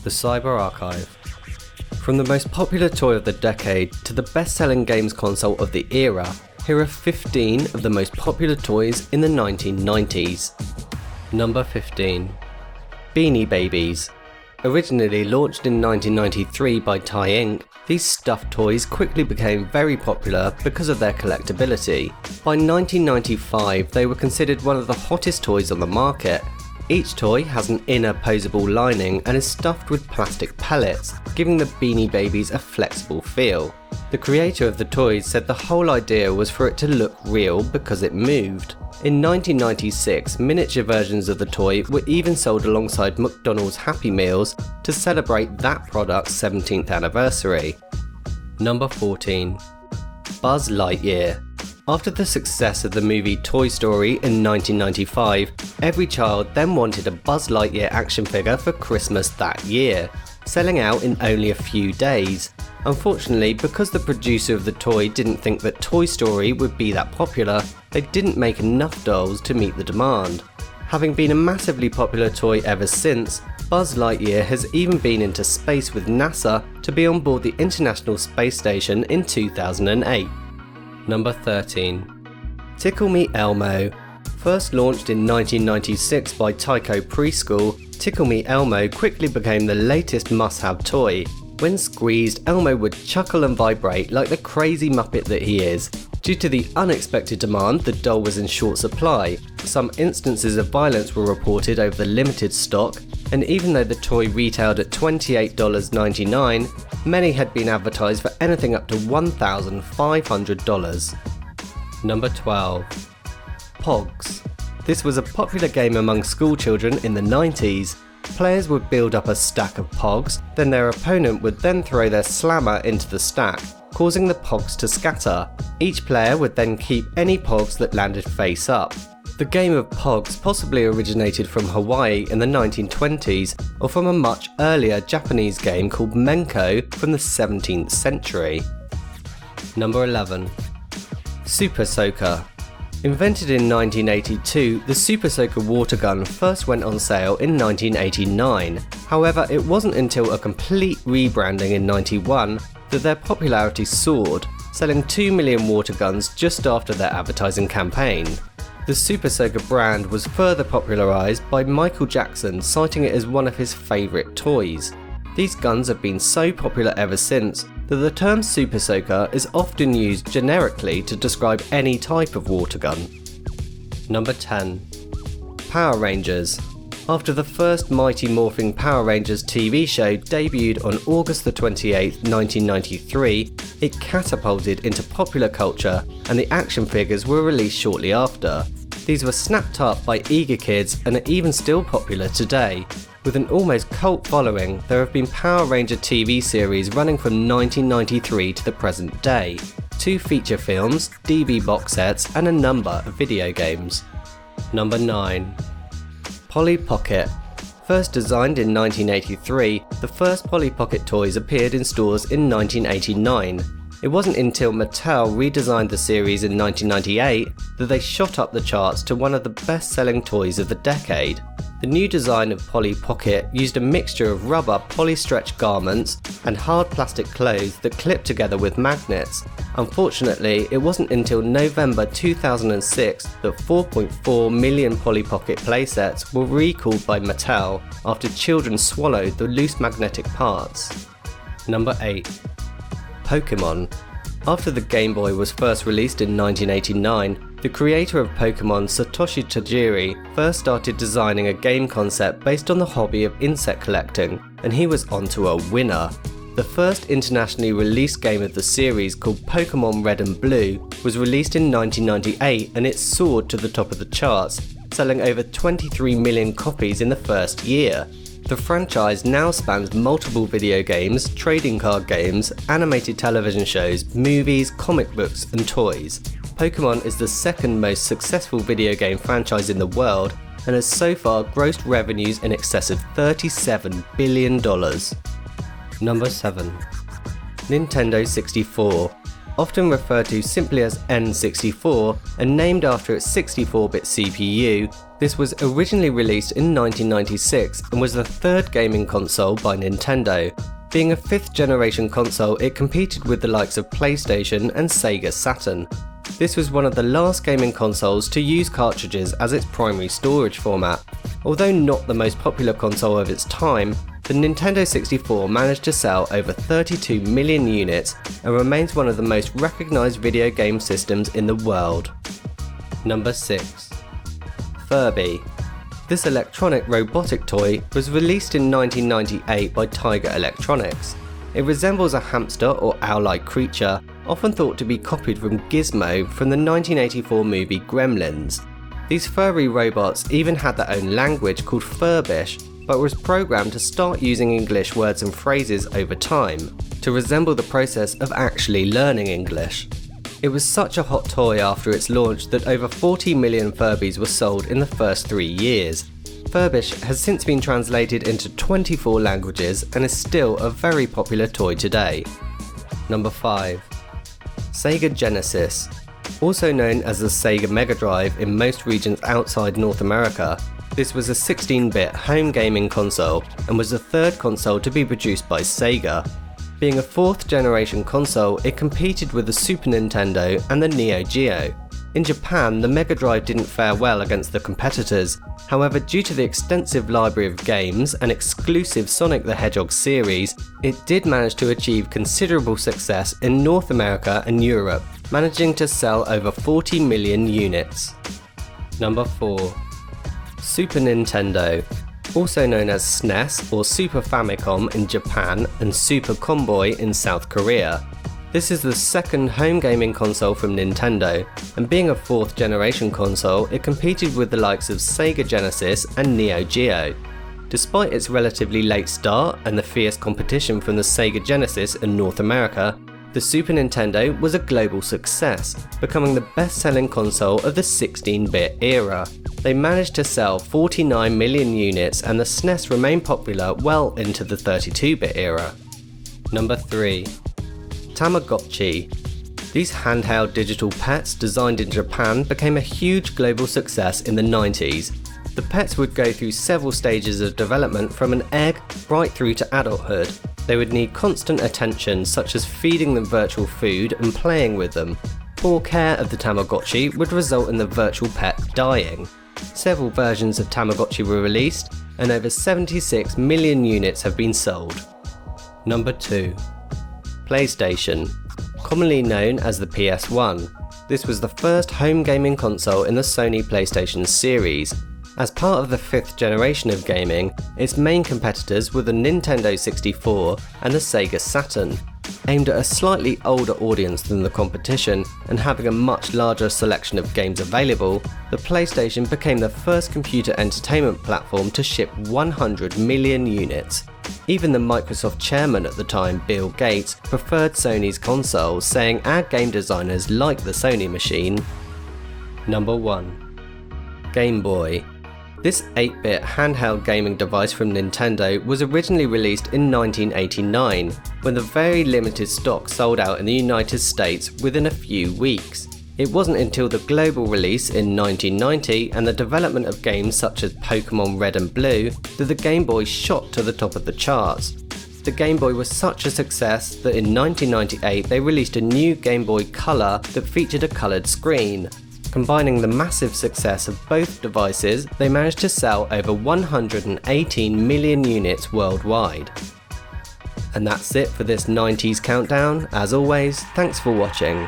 The Cyber Archive. From the most popular toy of the decade to the best-selling games console of the era, here are 15 of the most popular toys in the 1990s. Number 15. Beanie Babies. Originally launched in 1993 by Tie Inc., these stuffed toys quickly became very popular because of their collectability. By 1995, they were considered one of the hottest toys on the market. Each toy has an inner posable lining and is stuffed with plastic pellets, giving the Beanie Babies a flexible feel. The creator of the toys said the whole idea was for it to look real because it moved. In 1996, miniature versions of the toy were even sold alongside McDonald's Happy Meals to celebrate that product's 17th anniversary. Number 14. Buzz Lightyear. After the success of the movie Toy Story in 1995, every child then wanted a Buzz Lightyear action figure for Christmas that year, selling out in only a few days. Unfortunately, because the producer of the toy didn't think that Toy Story would be that popular, they didn't make enough dolls to meet the demand. Having been a massively popular toy ever since, Buzz Lightyear has even been into space with NASA to be on board the International Space Station in 2008. Number 13. Tickle Me Elmo. First launched in 1996 by Tyco Preschool, Tickle Me Elmo quickly became the latest must-have toy. When squeezed, Elmo would chuckle and vibrate like the crazy Muppet that he is. Due to the unexpected demand, the doll was in short supply. Some instances of violence were reported over the limited stock, and even though the toy retailed at $28.99, many had been advertised for anything up to $1,500. Number 12. Pogs. This was a popular game among schoolchildren in the 90s. Players would build up a stack of Pogs, then their opponent would then throw their slammer into the stack, causing the Pogs to scatter. Each player would then keep any Pogs that landed face up. The game of Pogs possibly originated from Hawaii in the 1920s, or from a much earlier Japanese game called Menko from the 17th century. Number 11. Super Soaker. Invented in 1982, the Super Soaker water gun first went on sale in 1989. However, it wasn't until a complete rebranding in 91 that their popularity soared, selling 2 million water guns just after their advertising campaign. The Super Soaker brand was further popularised by Michael Jackson, citing it as one of his favourite toys. These guns have been so popular ever since that the term Super Soaker is often used generically to describe any type of water gun. Number 10. Power Rangers. After the first Mighty Morphin Power Rangers TV show debuted on August 28, 1993, it catapulted into popular culture and the action figures were released shortly after. These were snapped up by eager kids and are even still popular today. With an almost cult following, there have been Power Ranger TV series running from 1993 to the present day, 2 feature films, DVD box sets, and a number of video games. Number 9. Polly Pocket. First designed in 1983, the first Polly Pocket toys appeared in stores in 1989. It wasn't until Mattel redesigned the series in 1998 that they shot up the charts to one of the best-selling toys of the decade. The new design of Polly Pocket used a mixture of rubber polystretch garments and hard plastic clothes that clipped together with magnets. Unfortunately, it wasn't until November 2006 that 4.4 million Polly Pocket playsets were recalled by Mattel after children swallowed the loose magnetic parts. Number 8. Pokemon. After the Gameboy was first released in 1989, the creator of Pokemon, Satoshi Tajiri, first started designing a game concept based on the hobby of insect collecting, and he was onto a winner. The first internationally released game of the series, called Pokemon Red and Blue, was released in 1998 and it soared to the top of the charts, selling over 23 million copies in the first year. The franchise now spans multiple video games, trading card games, animated television shows, movies, comic books, and toys. Pokemon is the second most successful video game franchise in the world and has so far grossed revenues in excess of $37 billion. Number 7. Nintendo 64. often referred to simply as N64 and named after its 64-bit CPU, this was originally released in 1996 and was the third gaming console by Nintendo. Being a 5th generation console, it competed with the likes of PlayStation and Sega Saturn. This was one of the last gaming consoles to use cartridges as its primary storage format. Although not the most popular console of its time, the Nintendo 64 managed to sell over 32 million units and remains one of the most recognised video game systems in the world. Number 6. Furby. This electronic robotic toy was released in 1998 by Tiger Electronics. It resembles a hamster or owl-like creature, often thought to be copied from Gizmo from the 1984 movie Gremlins. These furry robots even had their own language called Furbish, but was programmed to start using English words and phrases over time, to resemble the process of actually learning English. It was such a hot toy after its launch that over 40 million Furbies were sold in the first 3 years. Furbish has since been translated into 24 languages and is still a very popular toy today. Number 5. Sega Genesis. Also known as the Sega Mega Drive in most regions outside North America, this was a 16-bit home gaming console and was the third console to be produced by Sega. Being a 4th generation console, it competed with the Super Nintendo and the Neo Geo. In Japan, the Mega Drive didn't fare well against the competitors. However, due to the extensive library of games and exclusive Sonic the Hedgehog series, it did manage to achieve considerable success in North America and Europe, managing to sell over 40 million units. Number 4. Super Nintendo. Also known as SNES or Super Famicom in Japan and Super Comboy in South Korea. This is the second home gaming console from Nintendo, and being a 4th generation console, it competed with the likes of Sega Genesis and Neo Geo. Despite its relatively late start and the fierce competition from the Sega Genesis in North America, the Super Nintendo was a global success, becoming the best-selling console of the 16-bit era. They managed to sell 49 million units, and the SNES remained popular well into the 32-bit era. Number 3. Tamagotchi. These handheld digital pets designed in Japan became a huge global success in the 90s. The pets would go through several stages of development from an egg right through to adulthood. They would need constant attention, such as feeding them virtual food and playing with them. Poor care of the Tamagotchi would result in the virtual pet dying. Several versions of Tamagotchi were released, and over 76 million units have been sold. Number 2. PlayStation. Commonly known as the PS1. This was the first home gaming console in the Sony PlayStation series. As part of the 5th generation of gaming, its main competitors were the Nintendo 64 and the Sega Saturn. Aimed at a slightly older audience than the competition and having a much larger selection of games available, the PlayStation became the first computer entertainment platform to ship 100 million units. Even the Microsoft chairman at the time, Bill Gates, preferred Sony's console, saying our game designers like the Sony machine. Number 1. Gameboy. This 8-bit handheld gaming device from Nintendo was originally released in 1989, when the very limited stock sold out in the United States within a few weeks. It wasn't until the global release in 1990 and the development of games such as Pokemon Red and Blue that the Game Boy shot to the top of the charts. The Game Boy was such a success that in 1998 they released a new Game Boy Color that featured a coloured screen. Combining the massive success of both devices, they managed to sell over 118 million units worldwide. And that's it for this 90s countdown. As always, thanks for watching.